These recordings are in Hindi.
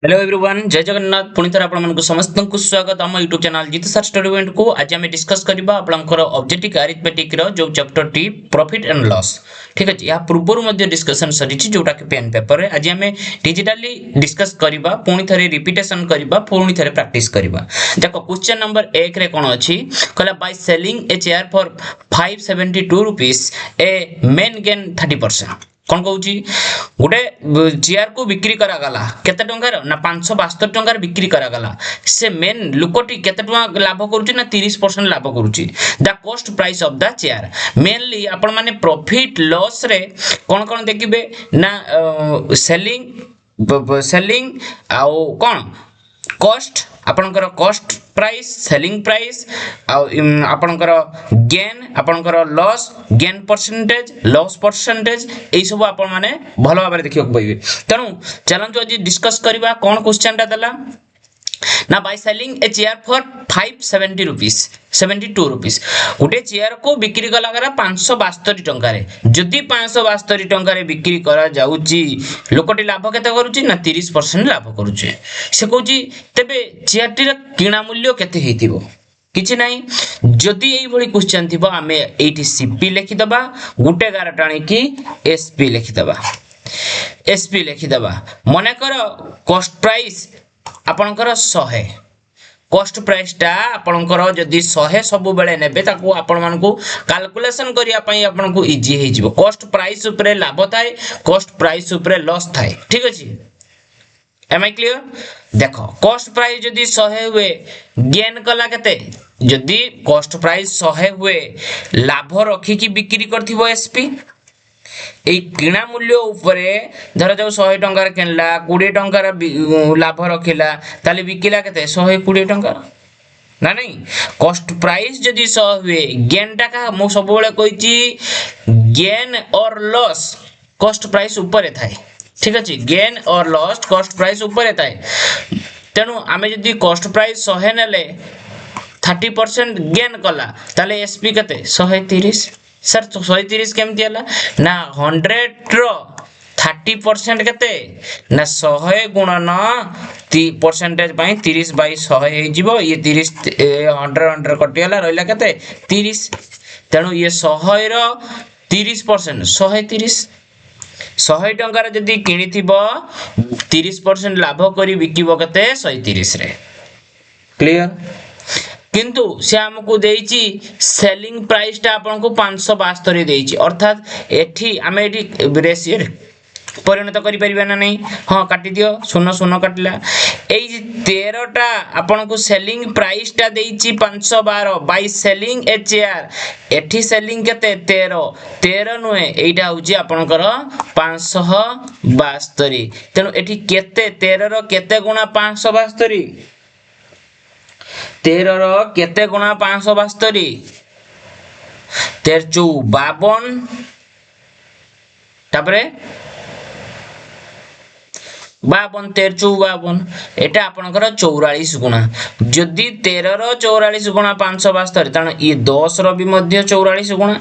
हेलो एवरीवन, जय जगन्नाथ। पुणी थर आपको समस्त को स्वागत आम यूट्यूब चैनल जीत सर स्टडी पॉइंट को। आज आम डिस्कस करबा आपनकर ऑब्जेक्टिव अरिथमेटिक रो जो chapter T profit and loss. ठीक अछि, या पूर्वरु मध्ये डिस्कशन सरिछि जोटा कि पेन पेपर रे आज आम डिजिटली डिस्कस करबा, पुणी थरे रिपीटेशन करबा, पुणी थरे प्रैक्टिस करबा। देखो क्वेश्चन नंबर 1 रे कोन अछि, कहला by selling a chair for 572 rupees A main gain 30%। कौन कहूँ गोटे चेयर को बिक्री करागला केते टंकार ना 572 टंकार बिक्री करागला। से मेन लुकटी केते टंका लाभ करूची ना 30% लाभ करूची। The cost price of the chair mainly आपण माने प्रॉफिट लॉस रे कोन कोन देखिबे ना सेलिंग आउ कोन कॉस्ट आपनकर कॉस्ट प्राइस सेलिंग प्राइस आपनकर गेन आपनकर loss gain percentage loss percentage ए सब आपण माने भलो भाबरे देखियो पइबे। तनु चलंतु आज डिस्कस करबा कोन क्वेश्चन ता देला ना by selling a chair for 570 rupees 72 rupees गोटे चेयर को बिक्री कला करा 572 टंका रे। जदि 572 टंका रे बिक्री करा जाउची लोकटी लाभ केते करूची ना 30% लाभ करूची। से कहूची तबे चेयर टी रा किना मूल्य केते हेतिबो किछि नाही। जदि एई भली क्वेश्चन थिबो आमे एठी सीपी लिखि दबा, गुटे गार टाणी की एसपी लिखि दबा। एसपी लिखि दबा मने कर कॉस्ट प्राइस आपनकर 100 कॉस्ट प्राइस टा आपनकर जदि 100 सब बेले नेबे ताको आपण मानकू कैलकुलेशन करिया पई आपण को इजी हे जिवो। कॉस्ट प्राइस ऊपर लाभ थाए, कॉस्ट प्राइस ऊपर लॉस थाए। ठीक अछि, एम आई क्लियर। देखो कॉस्ट प्राइस जदि 100 हुए गेन कला केते, जदि कॉस्ट प्राइस 100 हुए लाभ रखी की बिक्री करथिबो एसपी এই কিଣା মূল্য উপরে ধর যাও 100 টঙ্কার কিনলা 20 টঙ্কার লাভ রখিলা তাহলে বিকিলা কেতে 120 টঙ্কা না নাই। কস্ট প্রাইস যদি 100 हुए गेन টাকা মু সববেলে কইছি gain or loss cost price ऊपर थाए। ठीक अछि, gain or loss cost price ऊपर थाए। तेनु आमे जदी कॉस्ट प्राइस 100 नेले 30% गेन कला ताले एसपी केते 130। सर 130 केमती हला ना 100 रो 30% केते ना 100 गुणन परसेंटेज पई 30 बाय 100 हे जिवो। ये 30 100 कटि हला रहला केते 30। तेनु ये 100 रो 30% 130 100 टंकार जदी किनी थिबो 30% लाभ करी बिकिबो केते 130 रे। क्लियर। किंतु से हमको देइची सेलिंग प्राइस टा आपन को 572 देइची, अर्थात एठी हमें एठी रेशियो परिणत करि परिबा ना नहीं। हां काटि दियो, शून्य शून्य काटला। एई 13 टा आपन को सेलिंग प्राइस टा देइची 512 बाय सेलिंग ए चेयर। एठी सेलिंग केते 13 नुए एइटा होची आपनकर 572। तेनु एठी केते 13 रो केते गुणा 572 13 रो केते गुणा 572 13 चौ 52 तापरे 52 13 चौ 52 एटा आपनकर 44 गुणा। जदि 13 रो 44 गुणा 572 तान ये 10 रो भी मध्य 44 गुणा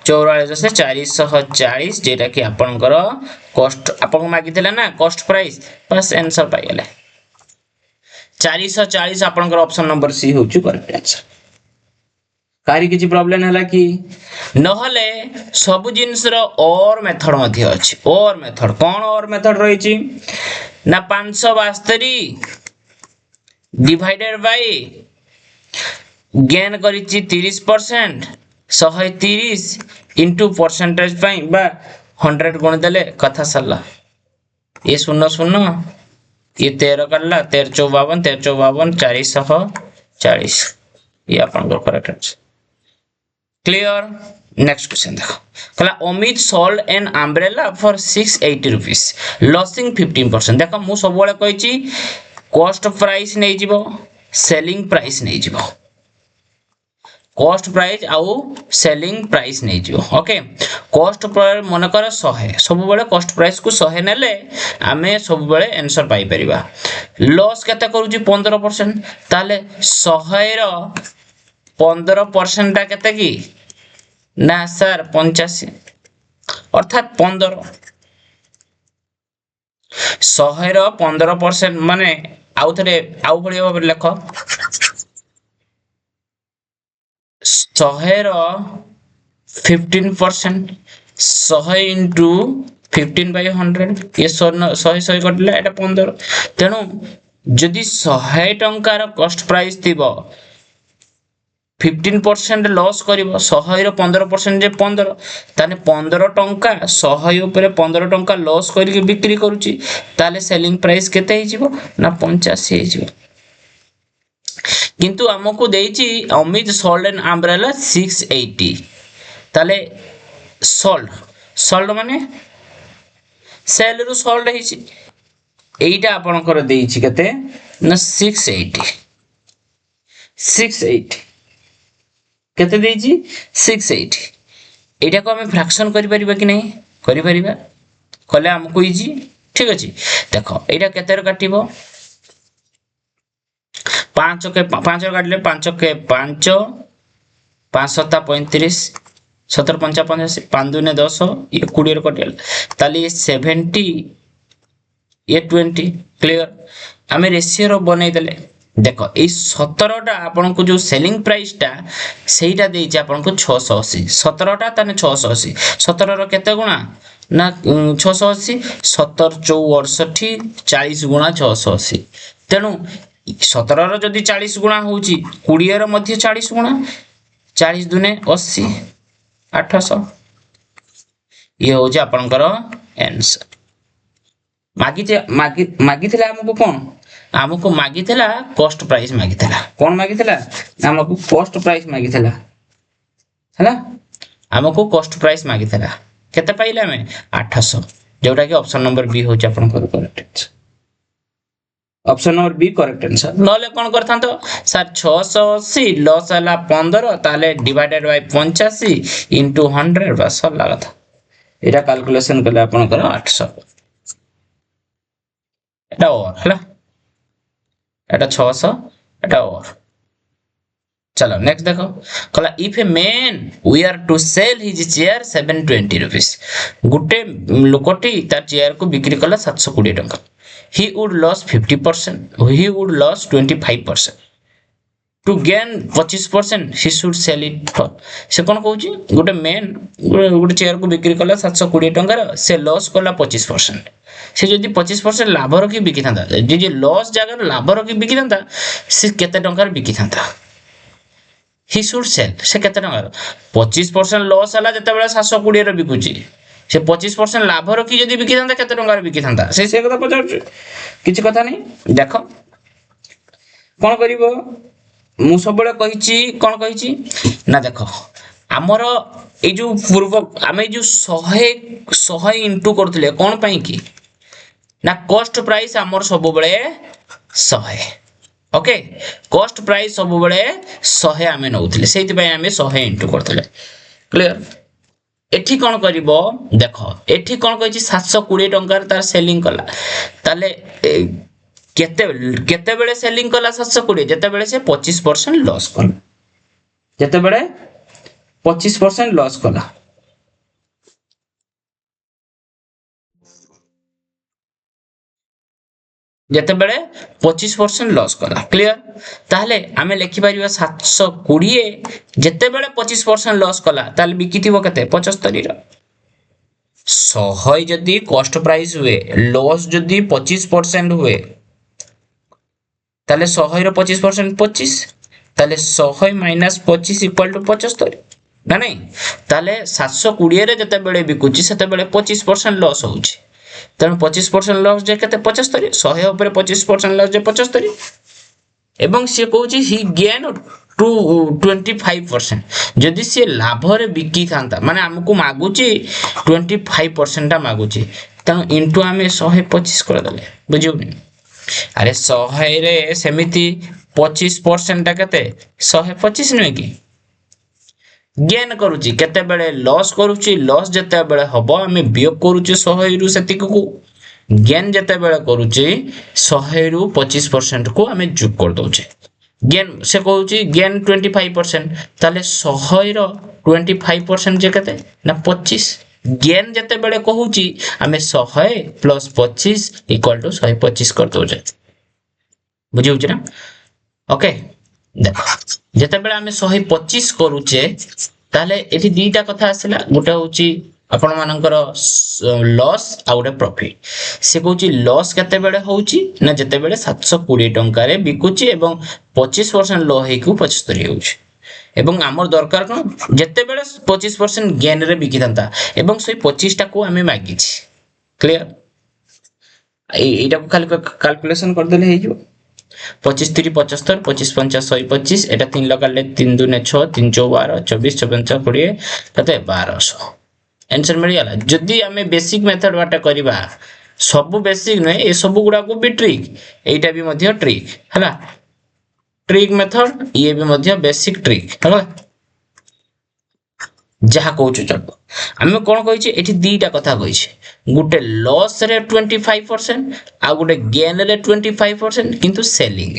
44 से 440 जेटा कि आपनकर कॉस्ट आपन मागिथिला ना कॉस्ट प्राइस बस आंसर पाइ गेले 440। आपनकर ऑप्शन नंबर सी होची करेक्ट आंसर। कारी किछि प्रॉब्लम हला कि नहले सब जिंस रो और मेथड मध्ये अछि। और मेथड कोन और मेथड रही छि ना 572 डिवाइडेड बाय गेन करिछि 30% 130 इनटू परसेंटेज पई बा 100 गुण देले कथा सरला। ये 00 ये 13 करला 13 चौ 52 13 चौ 52 440 ये आपन correct answer. Clear. Next question देखो कहला Amit sold an umbrella for 680 rupees losing 15%। देखो मु सब बेले कहिची कॉस्ट प्राइस नै जिवो सेलिंग प्राइस नै जिवो कॉस्ट प्राइस आउ सेलिंग प्राइस नै जिवो। ओके कॉस्ट प्राइस मन कर 100 सब बेले कॉस्ट प्राइस को 100 नेले आमे सब बेले आंसर पाई परिबा। लॉस केते करूची 15% ताले 100 रो 15% ता केते की ना सर 85 अर्थात 15 100 ର 15% ମାନେ आउ थे आउ भाई भाव लेख 100 ର 15% 100 इंटू 15/100 ये 100 कटिला एटा 15 तेणु जदि 100 टंकार कॉस्ट प्राइस थिबो 15% लॉस करिवो 100 रो 15% जे 15 ताने 15 टंका 100 ऊपर 15 टंका लॉस करके बिक्री करूची ताले सेलिंग प्राइस केते हे जिवो ना 85 हे जिवो किंतु हमको देइची अमित सोल्ड एंड अम्ब्रेला 680 ताले सोल्ड माने सेल रु सोल्ड हेची एइटा आपनकर देइची केते ना 680 केते देइची 680 एटा को हमें फ्रैक्शन करि परिबा कि नहीं करि परिबा कले हमको इजी ठीक अछि देखो एटा केते रे काटिबो 5 के 5 काटले 5 के 5 5 7 35 17 55 5 2 10 ये 20 रे कटिल ताली 70 ये 20 क्लियर हमें रेशियो रो बनै देले देखो ए 17 टा आपन को जो सेलिंग प्राइस टा सेटा देइछ आपन को 680 17 टा तने 680 17 रो केते गुणा ना 680 17 64 40 गुणा 680 तेनु 17 रो जदी 40 गुणा होउची 20 रो मध्ये 40 गुणा 40 दुने 80 800 ये हो जे आपनकर आंसर मागिथिला हमको कोन हमको मागिथिला कॉस्ट प्राइस मागिथिला कोन मागिथिला हमको कॉस्ट प्राइस मागिथिला हला हमको कॉस्ट प्राइस मागिथिला केते पाइला हमें 800 जोटा कि ऑप्शन नंबर बी हो जे आपनकर correct answer option number B correct answer नले कोन करथां तो सर 680 लॉस हला 15 ताले डिवाइडेड बाय 85 इनटू 100 बस लागत एटा कैलकुलेशन करले आपनकर 800 एटा और हला एटा 600 एटा और चलो नेक्स्ट देखो कहला if a man we are to sell his chair 720 rupees गुटे लोकटी तार चेयर को बिक्री कला 720 टंका he would lose 50% he would lose 25% to gain 25% he should sell it for से कोन कहूची गुटे मैन गुटे चेयर को बिक्री कला 720 टंका से लॉस कला 25% से जदी 25% लाभ रखी बिकी थांता जे लॉस जगह लाभ रखी बिकी थांता से केते टंका बिकी थांता he should sell से केते टंका 25% लॉस हला जते बेला 720 रो बिकुची से 25% लाभ रखी जदी बिकी थांता केते टंका बिकी थांता से कथा पचार किछि कथा नहीं देखो कोन करिवो मु सबले कहिची कोन कहिची ना देखो हमर ए जो पूर्व हमें जो 100 इनटू करथले कोन पई की ना कॉस्ट प्राइस हमर सब बळे 100 ओके कॉस्ट प्राइस सब बळे 100 हमें नउथले सेति पई हमें 100 इनटू करथले क्लियर एठी कोन करिवो देखो एठी कोन कहिची 720 टंका तार सेलिंग कला ताले केते बेले सेलिंग कला 720 जते बेले से 25% लॉस कला जते बेले 25% लॉस कला जते बेले 25% लॉस कला क्लियर ताले हमें लिखि परिबा 720 जते बेले 25% लॉस कला ताले बिकिथिबो केते 75 रो 100 जदी कॉस्ट प्राइस हुए लॉस जदी 25% हुए ताले 100 रो 25% 25 ताले 100 माइनस 25 इक्वल टू 75 ना नहीं ताले 720 रे जते बेले बिकुची सेते बेले 25% लॉस होउची तेणु 25% लॉस जे केते 75 100 ऊपर 25% लॉस जे 75 एवं से कहूची ही गेन टू 25% जदि से लाभ रे बिकी थांता माने हमको मागुची 25% ता मागुची तेणु इनटू हमें 125 कर दले बुझियोनी अरे 100 रे सेमिति 25% ता केते 125 नै की गेन करूची केते बेले लॉस करूची लॉस जते बेले हबो हमें वियोग करूची 100 रु सेतिक को गेन जते बेले करूची 100 रु 25% को हमें जोग कर दोचे गेन से कहूची गेन 25% ताले 100 रो 25% जे केते ना 25 गेन जते बेले कहूची आमे 100 प्लस 25 इक्वल टू 125 कर दोजे बुझी होची ना ओके देख जते बेले आमे 125 करूचे ताले एठी दीटा कथा आसला गोटे होची आपण मानकर लॉस आ गोटे प्रॉफिट से कहूची लॉस केते बेले होची ना जते बेले 720 टंका रे बिकुची एवं 25% लो हेकु 75 होची एवं आमर दरकार कोन जते बेले 25% गेन रे बिकी थांता एवं सोई 25 टा को हमें मागी छी क्लियर एटा को खाली कैलकुलेशन कर देले हे जो 25 3 75 25 5 125 एटा 3 लगाले 3 2 6 3 4 12 24 54 20 कते 1200 आंसर मिल गला जदी हमें बेसिक मेथड वाटा करबा सब बेसिक नै ए सब गुडा को भी ट्रिक एटा भी मध्य ट्रिक हला ट्रिक मेथड ये भी मध्य बेसिक ट्रिक हला जहा कहूछु चलबो हमें कोन कहिछि एठी दीटा कथा कहिछि गुटे लॉस रे 25% आ गुटे गेन रे 25% किंतु सेलिंग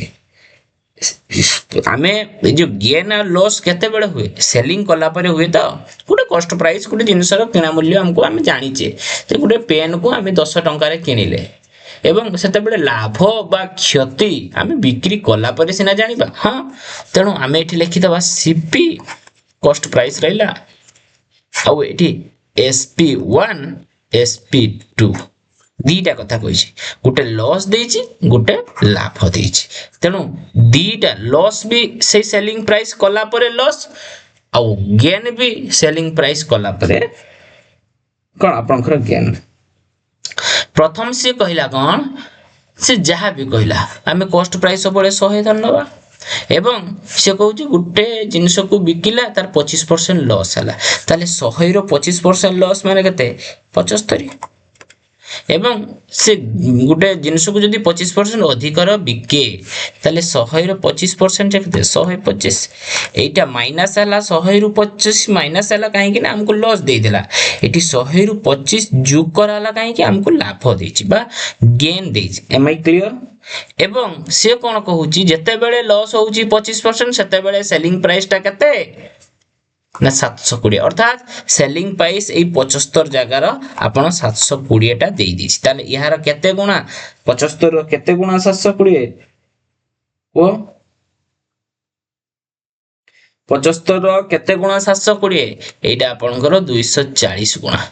हमें जो गेन और लॉस केते बेले हुए सेलिंग कला परे हुए तो गुटे कॉस्ट प्राइस गुटे जिनसर किना मूल्य हमको हमें जानिचे जे गुटे पेन को हमें 10 टंका रे किनिले एवं सेते बेले लाभ बा क्षति हमें बिक्री कला परे सिना जानिबा हां तेनु हमें एठी लिखि दबा सीपी कॉस्ट प्राइस रहला आउ एठी SP1 SP2 दीटा कथा कहिछि गुटे लॉस देछि गुटे लाभ देछि तेनु दीटा लॉस भी से सेलिंग प्राइस कला परे लॉस आउ गेन भी सेलिंग प्राइस कला परे कोन आपनकर गेन प्रथम से कहिला कोन से जहा भी कहिला हमें कॉस्ट प्राइस सबले 100 धन्यवाद एवं से कहूची गुटे जिनिस को बिकिला तार 25% लॉस हला ताले 100 रो 25% लॉस माने कते 75 एवं से गुटे जिनिस को जदी 25% अधिक रो बिके ताले 100 रो 25% कते 125 एटा माइनस हला 100 रो 25 माइनस हला काहे कि ना हमको लॉस दे देला एटी 100 रो 25 जोग कराला काहे कि हमको लाभ देछि बा गेन देछि एम आई क्लियर एवं से कोन कहूची जते बेले लॉस होउची 25% सेते बेले सेलिंग प्राइस ता कते ना 720 अर्थात सेलिंग प्राइस ए 75 जगह रो आपण 720 टा देई दिछि ताले यार केते गुणा 75 रो केते गुणा 720 ओ 75 रो केते गुणा 720 एटा आपनकर 240 गुणा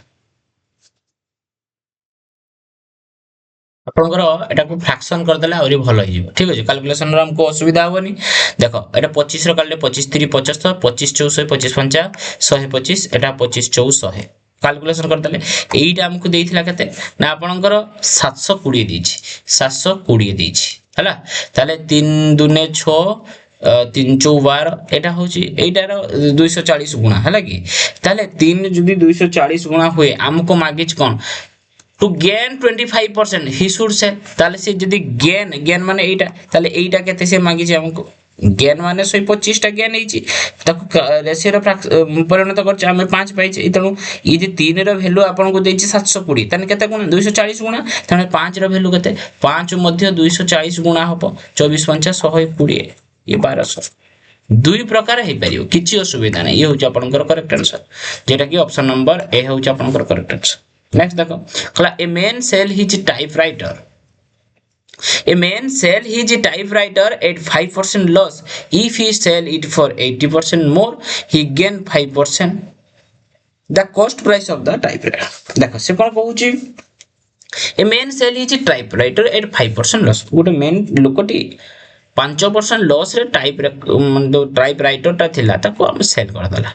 आपनकर एटा को फ्रैक्शन कर देला औरी भलो हिजो ठीक अछि कैलकुलेशन रो हमको असुविधा होबनी देखो एटा 25 रो काले 25 3 75 25 24 25 50 125 एटा 25 24 कैलकुलेशन कर देले एटा हमको देइथिला केते ना आपनकर 720 दिछि 720 दिछि हला ताले 3 2 6 3 4 12 एटा होची एटार 240 गुणा हला कि ताले 3 जदी 240 गुणा होए हमको मागिच कोन to gain 25% he should sell ताले से जदी गेन माने एटा ताले एटा केते से मागी जे हमको गेन माने 125 टा गेन हेची ताको रेशियो रो परिणत करछ हम 5 पाइछ इतनु ई जे 3 रो वैल्यू आपन को देछि 720 तने केते गुणा 240 गुणा तने 5 रो वैल्यू केते 5 मध्ये 240 गुणा हबो 24 50 120 ये 1200 दुई प्रकार हे परियो किछि असुविधा नै ये होछ आपनकर करेक्ट आंसर जेटा कि ऑप्शन नंबर ए होछ आपनकर करेक्ट आंसर नेक्स्ट देखो कला a man sell his typewriter a man sell his typewriter at 5% loss if he sell it for 80% more he gain 5% the cost price of the typewriter देखो से कोन कहूची a man sell his typewriter at 5% loss गोटे मैन लोकटी 5% लॉस रे टाइपराइटर ता थिला ताको हम सेल कर दला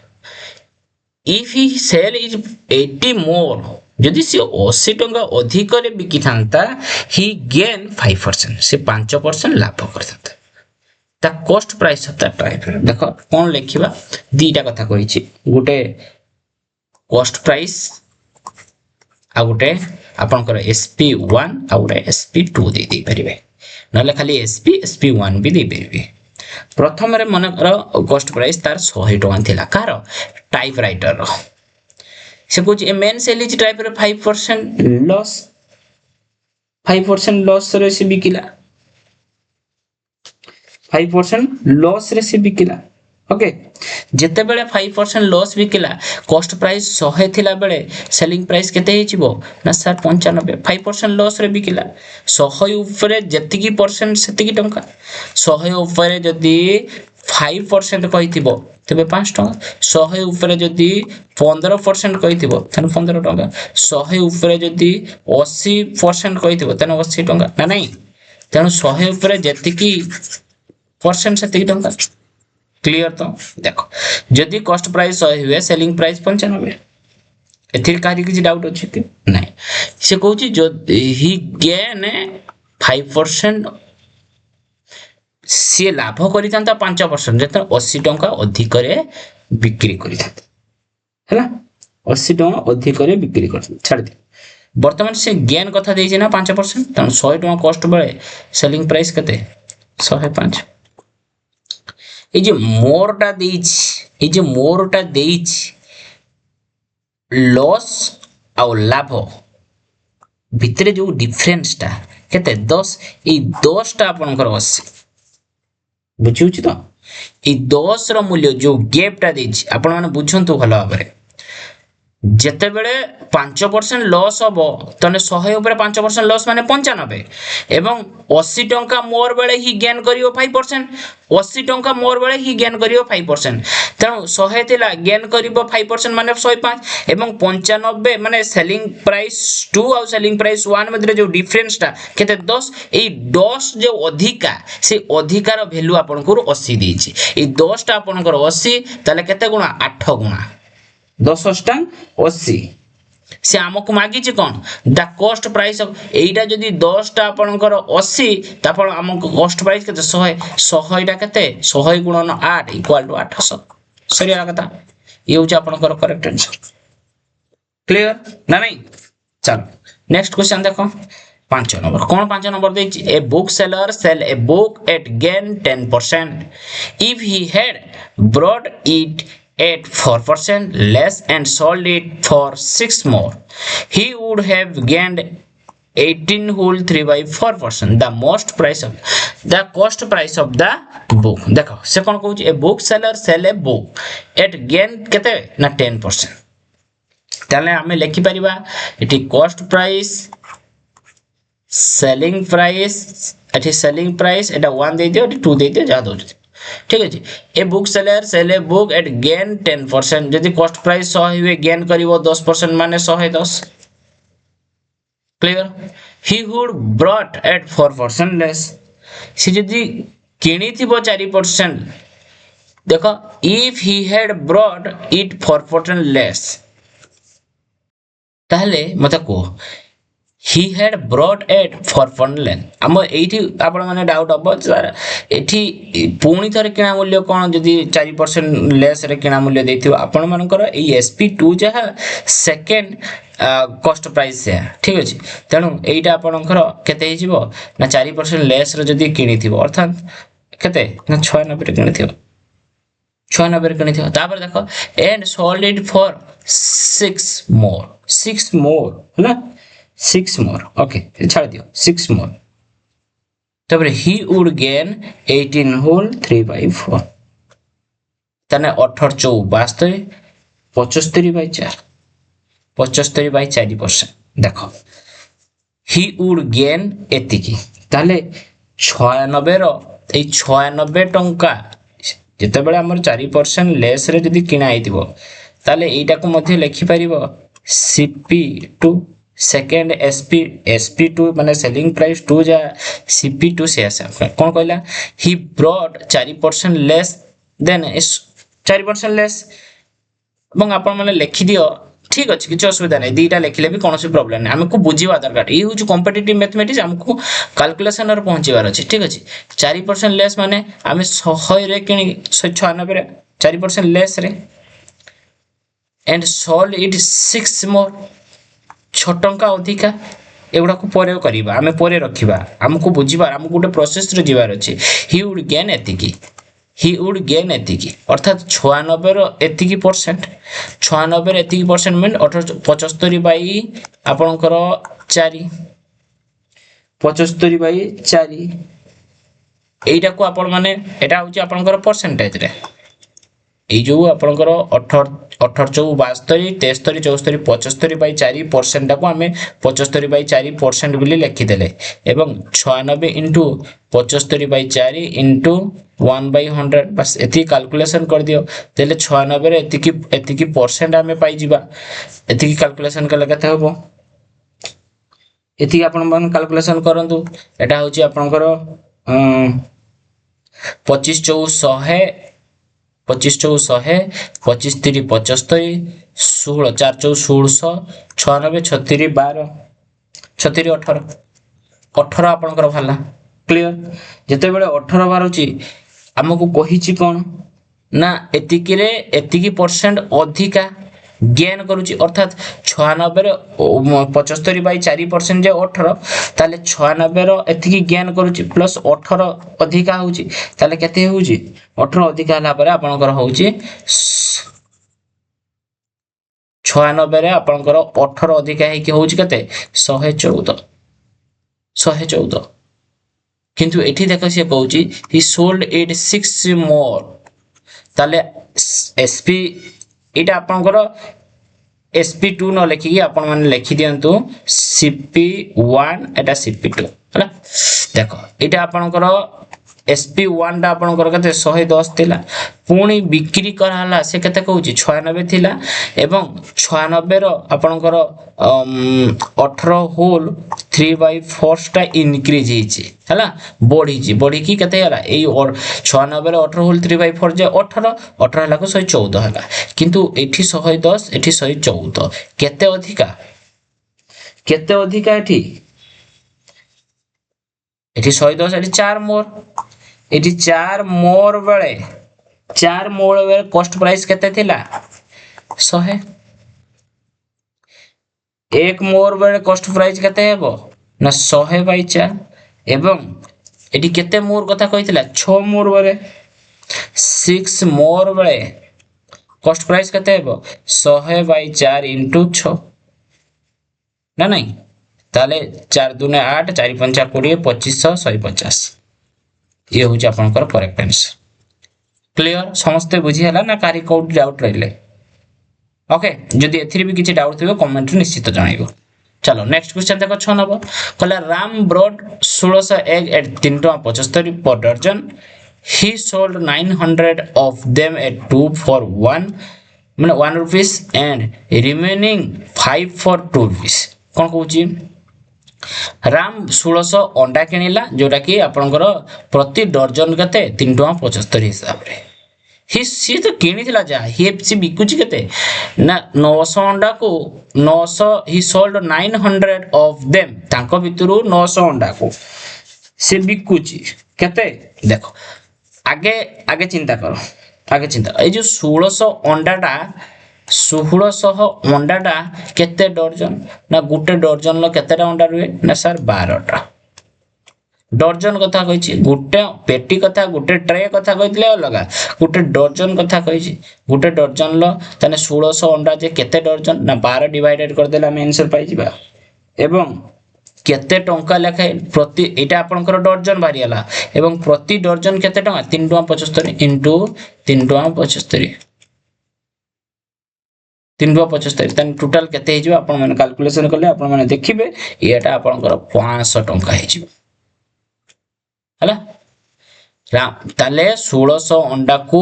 if he sell is 80 more जदि से 80 टंका अधिक रे बिकी थांता he gain 5% से 5% लाभ करथाता ता cost price of the typewriter देखो कोन लेखिबा दीटा कथा कहिछि गुटे कॉस्ट प्राइस आ गुटे आपनकर SP1 आ गुटे SP2 दे दे परिबे नले खाली SP1 भी दे परिबे प्रथम रे मन कर कॉस्ट प्राइस तार 100 टंका थिला कार टाइपराइटर रो से कुछ a man sell his typewriter 5% loss 5% loss रे से बिकिला 5% लॉस रे से बिकिला ओके जिते बेले 5% लॉस बिकिला कॉस्ट प्राइस 100 थिला बेले सेलिंग प्राइस केते हिचिबो ना सर 95 5% लॉस रे बिकिला 100 ऊपर जेतिकी परसेंट सेतिकी टंका 100 ऊपर जदी 5% कहिथिबो तबे 5 टंका 100 ऊपर जदी 15% कहिथिबो तने 15 टंका 100 ऊपर जदी 80% कहिथिबो तने 80 टंका ना नहीं तेणु 100 ऊपर जेतिकी परसेंट सेतिकी टंका क्लियर तो देखो जदि कॉस्ट प्राइस 100 हुए सेलिंग प्राइस 95 एथिर काहे किछि डाउट अछि कि नहीं से कहूची जो ही गेन 5% से लाभ करितांता 5% जत 80 टंका अधिक रे बिक्री करितांता हैला 80 टंका अधिक रे बिक्री कर छाड़ दे वर्तमान से गेन कथा देइजे ना 5% तन 100 टंका कॉस्ट बेले सेलिंग प्राइस कते 105 এই যে মোরটা দেইছি এই যে মোরটা দেইছি লস আর লাভ ভিতরে যে ডিফারেন্সটা কেতে 10 এই 10টা আপনাদের 80 বুঝিউছি তো এই 10 র মূল্য যে গ্যাপটা দেইছি আপন মানে বুঝন্তু ভালো ভাবে যেতেবেলে 5% লস হবো তনে 100 উপরে 5% লস মানে 95 এবং 80 টঙ্কা মোর বেলে হি গেন করিও 5% 80 টঙ্কা মোর বেলে হি গেন করিও 5% তেণু 100 थिला গেন করিব 5% মানে 105 এবং 95 মানে সেলিং প্রাইস 2 আর সেলিং প্রাইস 1 মধ্যে যে ডিফারেন্সটা কেতে 10 এই 10 যে অধিকা সেই অধিকার ভ্যালু আপনকর 80 দেইছি এই 10টা আপনকর 80 তাহলে কেতে গুণা 8 গুণা 10 अष्टांग 80 से आमको मागी कौन द कॉस्ट प्राइस एटा जदि 10 टा आपनकर 80 तापर आमको कॉस्ट प्राइस केते 100 टा केते 100 गुणन 8 इक्वल टू 800 सरिया कथा ये होची आपनकर करेक्ट आंसर क्लियर ना नहीं चलो नेक्स्ट क्वेश्चन देखो 5 नंबर कौन 5 नंबर देछि a book seller sell a book at gain 10% if he had brought it at 4% less and sold it for 6 more he would have gained 18 whole 3 by 4% the most price of the cost price of the book देखो से कोन कहू a book seller sell a book at gain केते ना 10% ताले हमें लिखि परिबा एटी कॉस्ट प्राइस सेलिंग प्राइस एटी सेलिंग प्राइस एटा 1 दे दियो एटी 2 दे दियो जा दो ठीक है a book seller sell a book at gain 10% जदि कॉस्ट प्राइस 100 हुए गेन करिवो 10% माने 110 clear he would brought at 4% less से जदि किनी थिबो 4% देखो if he had brought it 4% less ताहले मते को he had brought at 4% less हम एठी आपण माने डाउट हबो सर एठी पुणी थरे किना मूल्य कोन जदी 4% लेस रे किना मूल्य देथियो आपण मानकर ए SP2 जहा सेकंड कॉस्ट प्राइस है ठीक अछि तेनु एटा आपणकर केते हिजिबो ना 4% लेस रे जदी किनी थिबो अर्थात केते ना 96 रे किनी थिबो 96 रे किनी थिबो तापर देखो and sold it for 6 more है ना 6 more okay छाड़ दियो 6 more तब he would gain 18 whole 3 by 4 तने 18 4 वास्तव 75 by 4 75 by 4% देखो he would gain एतिकी ताले 96 रो ए 96 टंका जते बेले हमर 4% लेस रे जदी किना आइतिबो ताले एटा को मध्ये लिखि परिबो CP2 सेकेंड SP2 माने सेलिंग प्राइस 2 जा CP2 से आसे कोन कहला he brought 4% less than 4% less এবং आपण माने लिखि दियो ठीक अछि किछ असुविधा नै दीटा लिखले भी कोनोसी प्रॉब्लम नै हमको बुझिबा दरकार ई होछु कॉम्पिटिटिव मैथमेटिक्स हमको कैलकुलेशन रे पहुंचीबार अछि ठीक अछि 4% लेस माने हम 100 रे किनी 96 रे 4% लेस रे एंड सोल्ड इट 6 मोर 6 टंका अधिका एगुडा को परे करिबा हमें परे रखिबा हमको बुझिबार हमको गुटे प्रोसेस रे जिबार अछि ही वुड गेन एतिकी अर्थात 96 रो एतिकी परसेंट 96 रे एतिकी परसेंट मीन 75 बाई आपनकर 4 75 बाई 4 एटा को आपण माने एटा होची आपनकर परसेंटेज रे এই जो आपणकर 18 को आम 75/4% बोली लिखिदेले एवं 96 इंटू 75/4 इंटू 1/100 बस एति कैलकुलेशन कर दियो तेले 96 रे एति परसेंट आम पाई जिबा एति कैलकुलेशन कले केते होबो एति आपण मन कैलकुलेशन करंतु एटा होची आपणकर 25 4 100 25 4 100 25 3 75 16 4 4 1600 96 36 12 36 18 18 आपणकर भाला क्लियर जते बेले 18 बारुची हमकु कहिची कोन ना एतिकी परसेंट अधिका गेन करूची अर्थात 96 रे 75/4% जे 18 ताले 96 रो एतिकी गेन करूची प्लस 18 अधिका होची ताले केते होची 18 अधिका हला परे आपनकर होची 96 रे आपनकर 18 अधिका हे कि होची केते 114 किंतु एठी देखो से कहूची ही सोल्ड इट 6 मोर ताले एसपी इटा आपनकर sp2 न लिखि आपण माने लिखि दियंतु cp1 एटा cp2 हला देखो इटा आपनकर sp1 टा आपनकर कते 110 थिला पुणी बिक्री कर हला से कते कहूची 96 थिला एवं 96 रो आपनकर 18 होल 3/4 टा इंक्रीज हिची हला बढ़ी की कते हला एई 96 रो 18 होल 3/4 जे 18 हला को 114 हला किंतु एठी 110 एठी 114 केते अधिका एठी 110 एठी 4 मोर एठी 4 मोर बेले कॉस्ट प्राइस केते थिला 100 एक मोर बेले कॉस्ट प्राइस केते हेबो ना 100/4 एवं एठी केते मोर कथा कहितला 6 मोर बेले 6 मोर बेले कॉस्ट प्राइस केते हेबो 100/4 इंटू 6 ना नहीं ताले 4 दूने 8 4 5 20 2500 150 ये होची आपनकर करेक्ट आंसर क्लियर समस्त बुझी हला ना कारी कोड डाउट रहले ओके जदि एथिरि भी किछि डाउट थिबो कमेंट रे निश्चित जणाइबो चलो नेक्स्ट क्वेश्चन देखो 6 नंबर कहला Ram broad 1600 egg at 3.75 per dozen he sold 900 of them at 2 for 1 माने 1 rupees and remaining 5 for 2 rupees कोन कहूची राम 1600 अंडा किनिला जोटा कि आपनकर प्रति डजन कते 3.75 हिसाब रे सी तो किनिथिला जा सी बिकुची केते ना 900 अंडा को 900 ही सोल्ड 900 ऑफ देम तांको भितरु 900 अंडा को से बिकुची केते देखो आगे चिंता करो ए जो 1600 अंडाटा केते डर्जन ना गुटे डर्जन लो केतेटा अंडा रुए ना सर 12टा डर्जन कथा कहिछि गुटे पेटी कथा गुटे ट्रे कथा कहितले अलगा गुटे डर्जन कथा कहिछि गुटे डर्जन लो तने 1600 अंडा जे केते डर्जन ना 12 डिवाइडेड कर देला हम आंसर पाइ जिबा एवं केते टंका लेखाय प्रति एटा आपनकर डर्जन भारियाला एवं प्रति डर्जन केते टंका 3.75 इनटू 3.75 3.75 तन टोटल केते हे जिबा आपन माने कैलकुलेशन करले आपन माने देखिबे एटा आपनकर 500 टंका हे जिबा हला राम ताले 1600 अंडा को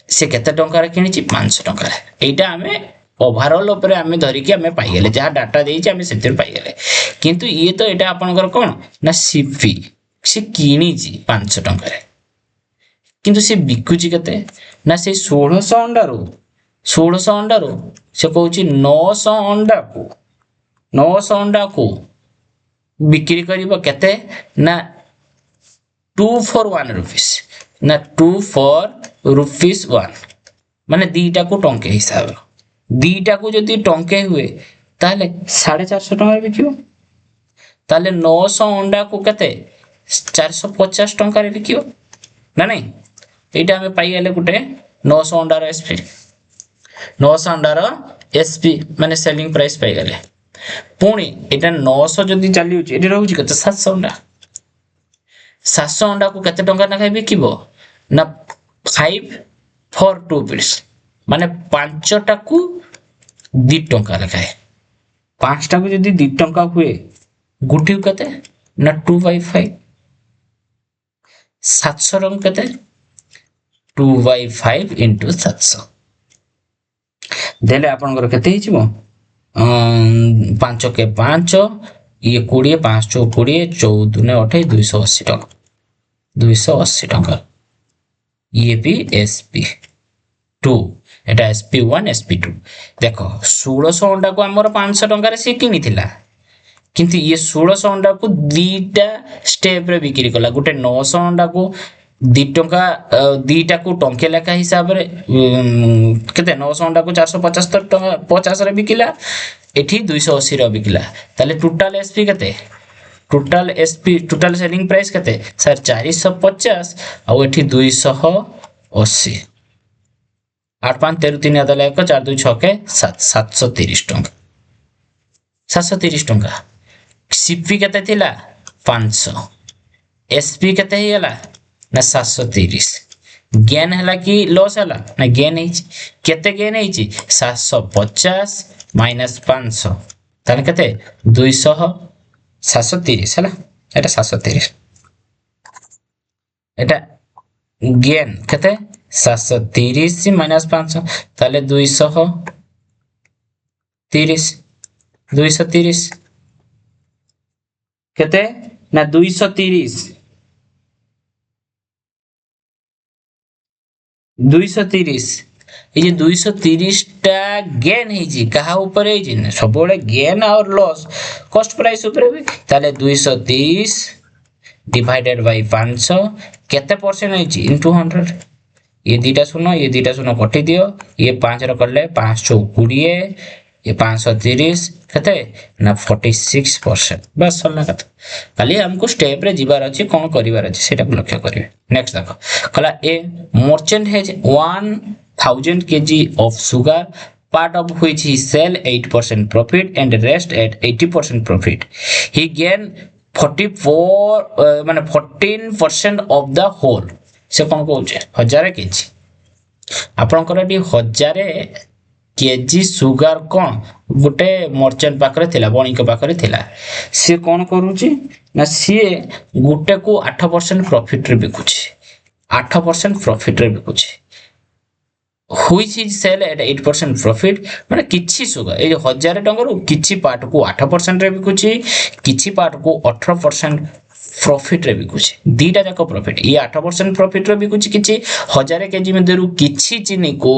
से केते टंका रे किनिछि 500 टंका रे एटा हमें ओवरऑल ऊपर हमें धरि कि हमें पाई गेले जहा डाटा देइछि हमें सेतिर पाई गेले किंतु ये तो एटा आपनकर कोन ना सीपी से किनिछि 500 टंका रे किंतु से बिकुछि केते ना से 1600 अंडा रो से कहूछि 900 अंडा को बिक्री करिबो केते ना 2 for 1 rupees ना 2 for rupees 1 माने दीटा को टंके हिसाब दीटा को जदी टंके हुए ताले 450 टंका बिकियो ताले 900 अंडा को केते 450 टंका रे बिकियो ना नहीं एटा हमें पाई गेले गुटे 900 अंडा रो एसपी 900 अंडा रो एसपी माने सेलिंग प्राइस पाई गेले पुणी एटा 900 जदी चली होची एटा रहउची केते 700 अंडा 700 अंडा को केते टंका ना खाइ बिकिबो ना 5 फॉर 2 बिट्स माने 5टा को 2 टंका लेखाए 5टा को जदी 2 टंका हुए गुटी कते ना 2/5 700 रंग कते 2/5 into 700 देले आपनकर केते हिचिबो 5 के 5 ये 20 5 चौ 20 14 ने 28 280 टका 280 टका ये भी SP2 एटा SP1 SP2 देखो 1600 अंडा को हमर 500 टका रे से किनी थिला किंतु ये 1600 अंडा को दीटा स्टेप रे बिक्री कला गुटे 900 अंडा को 2 टका दीटा को टंके लेखा हिसाब रे केते 900 अंडा को 475 टका 50 रे बिकिला एठी 280 रे बिकिला ताले टोटल एसपी केते total SP total selling price केते सर 450 आ एठी 280 8 5 13 3 आदा लेको 4 2 6 के 7 730 टका 730 टका सीपी केते थिला 500 एसपी केते हिला ना 730 गेन हला कि लॉस हला ना गेन है केते गेन है 750 माइनस 500 ताने केते 200 730 हला एटा 730 एटा गेन केते 730 माइनस 500 ताले 230 केते ना 230 ये 230 टा गेन है जी कहा ऊपर है जी सब बड़े gain or loss cost price ऊपर भी ताले 230 डिवाइडेड बाय 500 केते परसेंट है जी इनटू 100 ये दीटा सुनो कटि दियो ये 5 रो करले 5 चौ 20 ये 530 केते ना 46% बस सरला कथा खाली हमको स्टेप रे जीवार अछि कोन करिवार अछि सेटा लक्ष्य करिवे नेक्स्ट देखो कला ए merchant has 1000 kg of sugar part of which he sell 8% profit and rest at 80% profit he gain 44 माने 14% of the whole से कोन कहउछे 1000 kg आपनकर डी 1000 केजी सुगर कोन गुटे मर्चेंट पाखरे थिला बणिक पाखरे थिला से कोन करूची ना से गुटे को 8% प्रॉफिट रे बिकुची 8% प्रॉफिट रे बिकुची which is sell at 8% profit माने किछि सुगर ए 1000 टंका रो किछि पार्ट को 8% रे बिकुची किछि पार्ट को 18% प्रॉफिट रे बिकुची दीटा जाको प्रॉफिट ये 8% प्रॉफिट रे बिकुची किछि 1000 केजी में देरु किछि चीनी को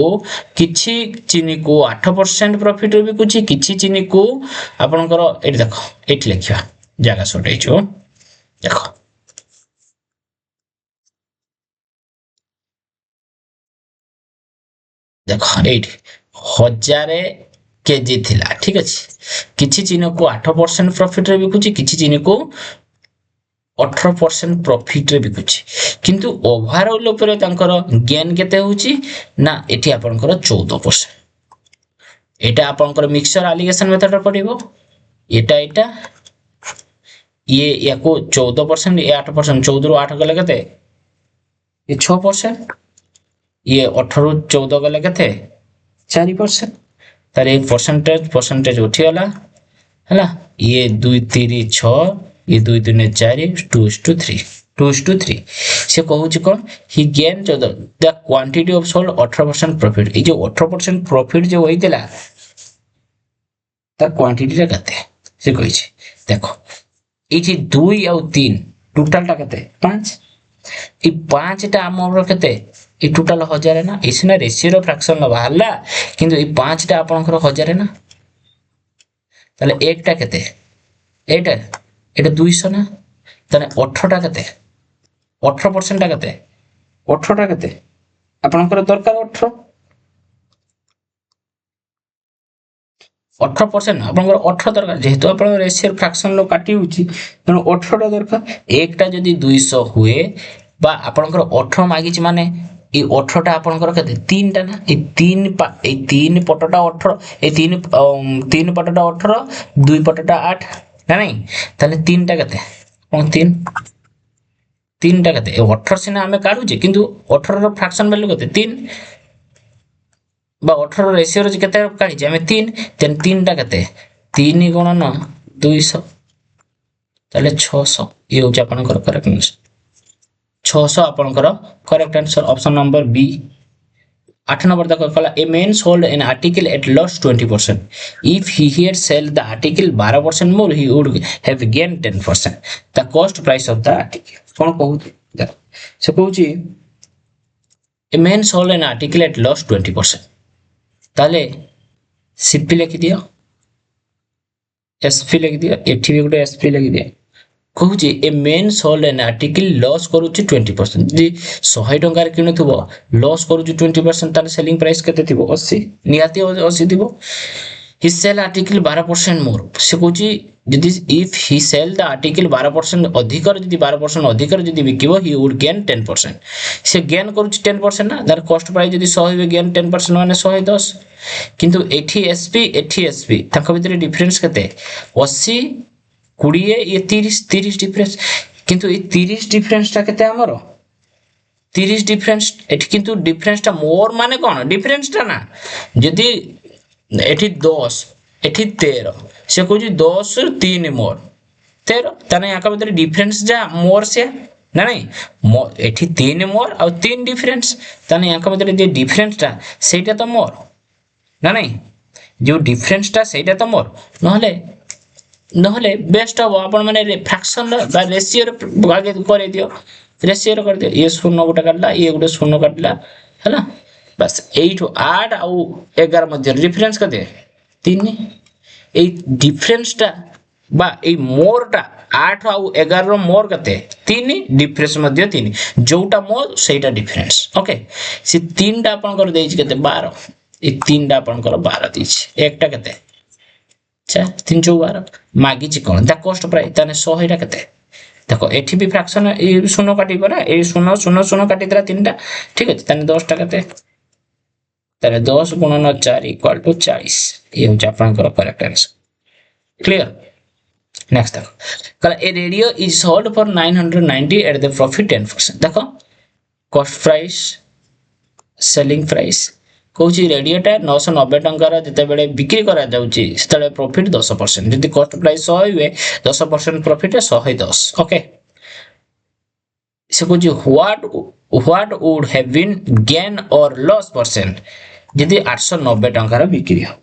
8% प्रॉफिट रे बिकुची किछि चीनी को आपनकर एठी देखो एठी लिखिया जागा सोटे जो देखो देखो एठी 1000 केजी थिला ठीक अछि किछि चीनी को 8% प्रॉफिट रे बिकुची किछि चीनी को 18% प्रॉफिट रे बिकुची किंतु ओवरऑल ऊपर तांकर गेन केते होची ना एठी आपनकर 14% एटा आपनकर मिक्सचर एलिगेशन मेथड रे पडिबो एटा ये याको 14% ये 8% 14 रो 8 गले केते ये 6% ये 18 रो 14 गले केते 4% तार एक परसेंटेज उठी होला हला ये 2 3 6 ये 2 3 4 2:3 से कहूँ कौन ही gain the quantity of sold 18% profit ये जो 18% प्रॉफिट जो होइतिला तार क्वांटिटी रे कते से कहि छी देखो एठी 2 और 3 टोटल टा कते 5 ई 5 टा हमर कते ई टोटल 1000 ना इसना रेशियो रो फ्रैक्शन न बाहरला किंतु ई 5 टा आपनकर 1000 ना ताले एक टा कते एटा 200 ना ताने 18 टा कते 18% टा कते 18 टा कते आपनकर दरकार 18% आपनकर 18 दरकार जेहेतु आपन रेशियो फ्रैक्शन लो काटी होची तनो 18 टा दरकार एकटा जदी 200 हुए बा आपनकर 18 मागी छि माने ए 18 टा आपनकर कते 3 टा ना ए 3 पटटा 18 ए 3 पटटा 18 2 पटटा 8 ना नहीं ताले 3 टा कते कोन 3 टा कते 18 सिना हमें काढू जे किंतु 18 रो फ्रैक्शन वैल्यू कते 3 বা 18 ରେସିଓ ର କେତେ କାଢିଛି ଆମେ 3 ଦେନ୍ 3 ଟା କେତେ 3 ଗୁଣନ 200 ତାହେଲେ 600 ଇଏ ହେଉଛି ଆପଣଙ୍କର କରେକ୍ଟ ଆନ୍ସର 600 ଆପଣଙ୍କର correct answer option number B 8 number देखो कहला a man sold an article at loss 20%. If he had sell the article 12% more, he would have gained 10%. The cost price of the article. कौन कहूची से कहूची a man sold an article at loss 20%. ताले सीपी लिखि दियो एसपी लिखि दियो एठी भी गोटे एसपी लिखि दियो कहूची a man sold an article loss करूची 20%. जदि 100 टंकार किनुथबो लॉस करूची 20% ताले सेलिंग प्राइस केते थिबो 80 निहाती 80 थिबो. ही सेल आर्टिकल 12% मोर से कहूची जदि if he sell the article 12% अधिकर जदि 12% अधिकर जदि बिकिबो ही वुड गेन 10%. से गेन करूची 10% ना दर कॉस्ट प्राइस जदि 100 हे गेन 10% माने 110 किंतु एठी एसपी ताका भितरे डिफरेंस केते 80 20 ये 30 डिफरेंस किंतु ये 30 डिफरेंस टा केते हमरो 30 डिफरेंस एठी किंतु डिफरेंस टा मोर माने कोन डिफरेंस टा ना जदि एठी 10 एठी 13 से कहूची 10 3 मोर 13 ताने याका भितर डिफरेंस जा मोर से ना नहीं एठी 3 मोर और 3 डिफरेंस ताने याका भितर जे डिफरेंस टा सेटा तो मोर ना नहीं जो डिफरेंस टा सेटा तो मोर नहले बेस्ट हम आपण माने फ्रैक्शन बा रेशियो रे आगे करे दियो रेशियो रे कर दियो ये शून्य गोटे काटला ये गोटे शून्य काटला हैला बस 8 8 और 11 मध्ये डिफरेंस कते 3 ए डिफरेंस टा बा ए मोर टा 8 और 11 रो मोर कते 3 डिफरेंस मध्ये 3 जोटा मोर सेटा डिफरेंस ओके से 3 टा आपण कर देछि कते 12 ए 3 टा आपण कर 12 देछि एकटा कते 3 चौ 12 मागिछि कोन द कॉस्ट प्राइस ताने 100 एटा कते देखो एठी भी फ्रैक्शन ए शून्य काटिबो ना ए शून्य शून्य शून्य काटि देला 3 टा ठीक अछि ताने 10 टा कते ताने 10 गुणन 4 इक्वल टू 40 ये हो जापान को करेक्ट आंसर क्लियर. नेक्स्ट देखो कल a radio is sold for 990 at the profit 10%. देखो कॉस्ट प्राइस सेलिंग प्राइस कहूची रेडियोटा 990 टंकार जिते बेले बिक्री करा जाउची सेतले प्रॉफिट 10% जदि कॉस्ट प्राइस 100 हुए 10% प्रॉफिट 110 ओके से कहूची what would have been gain or loss percent जदि 890 टंकार बिक्री हो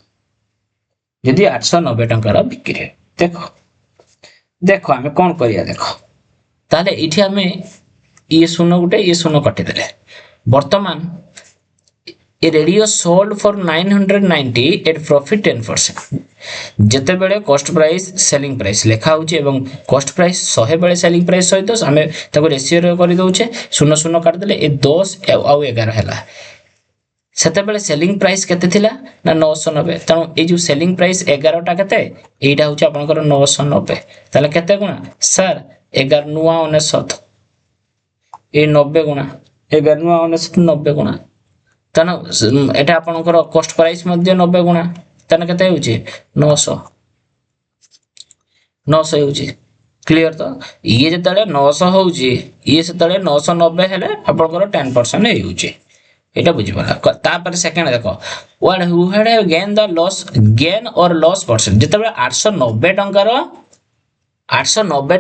जदि 890 टंकार बिक्री हो देखो देखो हमें कोन करिया देखो ताले इठी हमें ये शून्य गुटे ये शून्य काटि देले वर्तमान a radio sold for 990 at profit 10%. जते बेले कॉस्ट प्राइस सेलिंग प्राइस लेखा होचे एवं कॉस्ट प्राइस 100 बेले सेलिंग प्राइस 110 हमें ताको रेशियो रे करि दोचे शून्य शून्य काट देले ए 10 आ 11 हैला सेते बेले सेलिंग प्राइस केते थिला ना 990 तनो ए जो सेलिंग प्राइस 11 टा केते एटा होचे आपनकर 990 ताले केते गुणा सर 11 नुआ 99 ए 90 गुणा 11 नुआ 99 90 गुणा तन एटा आपनकर कॉस्ट प्राइस मध्ये 90 गुणा तन केते होची 900 होची क्लियर तो ये जतले 900 होची ये सेतले 990 हेले आपनकर 10% हे होची एटा बुझिबला ता पर सेकंड देखो what who had gain the loss gain or loss percent जतले 890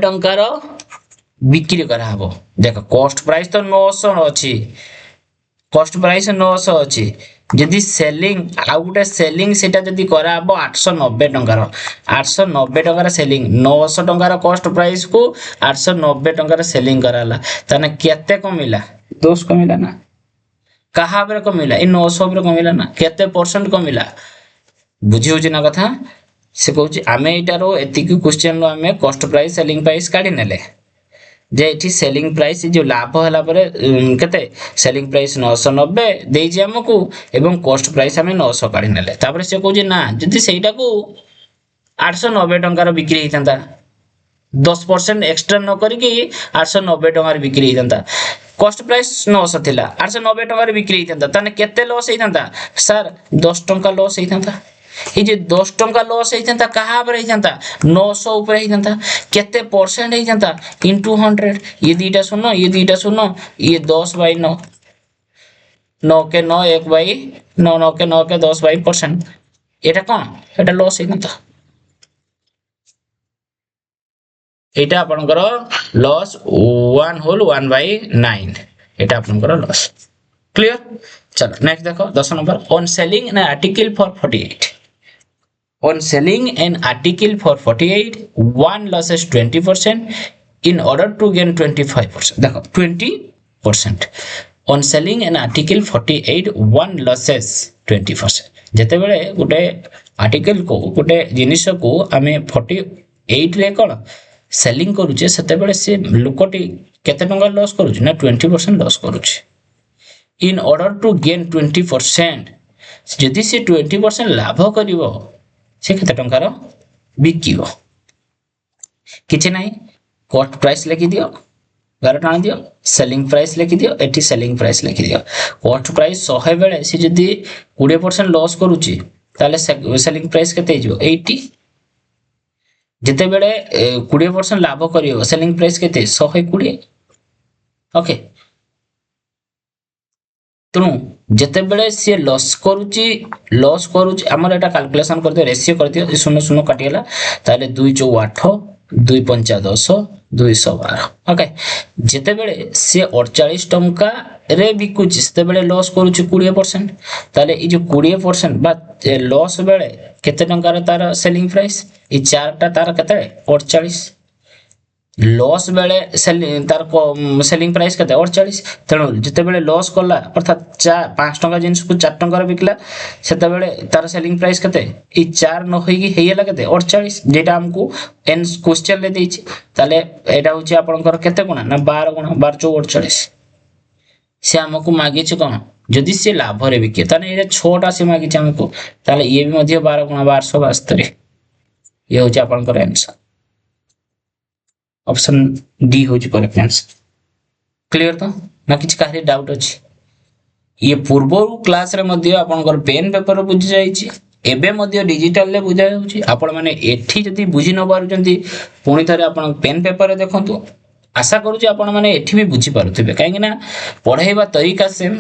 टंकार बिक्री करा हबो देखो कॉस्ट प्राइस तो 900 अछि कॉस्ट प्राइस 900 अछि जदि सेलिंग आ गुटे सेलिंग सेटा जदि करा हबो 890 टंकार 890 टंकार सेलिंग 900 टंकार कॉस्ट प्राइस को 890 टंकार सेलिंग कराला तने केते कमिला 10 कमिला ना कहा बरे कमिला ए 900 बरे कमिला ना केते परसेंट कमिला बुझी होची ना कथा से कहूची आमे एटारो एतिक क्वेश्चन रो आमे कॉस्ट प्राइस सेलिंग प्राइस काढी नेले जे एठी सेलिंग प्राइस जो लाभ हला परे केते सेलिंग प्राइस 990 देई जे हमकु एवं कॉस्ट प्राइस हमें 900 काढी नेले तापर से कहू जे ना जदि सेटा को 890 टंकार बिक्री हितंता 10% एक्स्ट्रा न करके 890 टंकार बिक्री हितंता कॉस्ट प्राइस 900 थिला 890 टंकार बिक्री हितंता तने केते लॉस हितंता सर 10 टंका लॉस हितंता ये जे 10 टंका लॉस हितंता कहा पर हितंता 900 ऊपर हितंता केते परसेंट हितंता इनटू 100 ये दीटा सुनो ये 10/9 9 के 9 1 बाई 9 9 के 9 के 10 बाई परसेंट এটা কোন এটা লস হই তো এটা আপনাদের লস 1 হোল 1 বাই 9 এটা আপনাদের লস ক্লিয়ার চলো নেক্সট দেখো 10 number on selling an article for 48 on selling an article for 48 one losses 20% in order to gain 25% देखो 20% on selling an article 48 one losses 20% जते बेले गोटे आर्टिकल को गोटे जिनिस को आमे 48 रे कोन सेलिंग करूचे सेते बेले से लोकटी केते टंका लॉस करूचे ना 20% लॉस करूचे in order to gain 20% जदि से 20% लाभ करिवो से केते टंकार बिकिवो किछि नाही कॉस्ट प्राइस लिखि दियो 11 टाण दियो सेलिंग प्राइस लिखि दियो एटी सेलिंग प्राइस लिखि दियो कॉस्ट प्राइस 100 बेले से जदि 20% लॉस करूची ताले सेलिंग प्राइस केते हिजो 80 जते बेले 20% लाभ करियो सेलिंग प्राइस केते 120 ओके तेणु जिते बेले सी लॉस करूची हमर एटा कैलकुलेशन कर दियो रेशियो कर दियो 0 0 काटियला ताले 2 4 8 2 5 10 212 ओके जिते बेले सी 48 टंका रे बिकुची सेते बेले लॉस करूची 20% ताले ई जो 20% बा लॉस बेले केते टंका रे तार सेलिंग प्राइस ई चारटा तार केते 48 लॉस बेले तार सेलिंग प्राइस केते 48 तेणु जिते बेले लॉस कला अर्थात 5 टंका जिनिस को 4 टंका रे बिकला सेते बेले तार सेलिंग प्राइस केते ई 4 न होई कि हेयला केते 48 जेटा हमकु एन क्वेश्चन ले देछि ताले एटा होछि आपनकर केते गुणा ना 12 गुणा 12 4 48 से हमकु मागी छ कोन जदि से लाभ रे बिके ताने ए 6 टा से मागी छ हमकु ताले ये भी मध्ये 12 गुणा 1272 ये होछि आपनकर आंसर ऑप्शन डी हो जी करेक्ट आंसर क्लियर तो ना किछ काहे डाउट अछि ये पूर्व क्लास रे मध्ये आपनकर पेन पेपर बुझी जाई छी एबे मध्ये डिजिटल ले बुझा होछि आपण माने एठी जदी बुझी न पारुचंती पुनी थरे आपण पेन पेपर रे देखंतु आशा करू छी आपण माने एठी भी बुझी पारुथिबे काहे ना पढाइबा तरीका सेम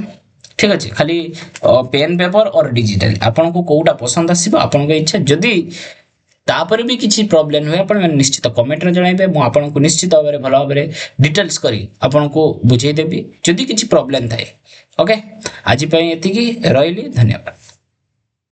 ठीक अछि खाली पेन पेपर और डिजिटल आपण को कोउटा पसंद आसीबो आपण के इच्छा जदी तापर भी किसी प्रॉब्लम हुए अपन निश्चित कमेंट रे जणाइबे मु आपन को निश्चित भाबरे भलो भाबरे डिटेल्स करी आपन को बुझाई देबी जदी किसी प्रॉब्लम थाए ओके आज पई एति की रहिली धन्यवाद।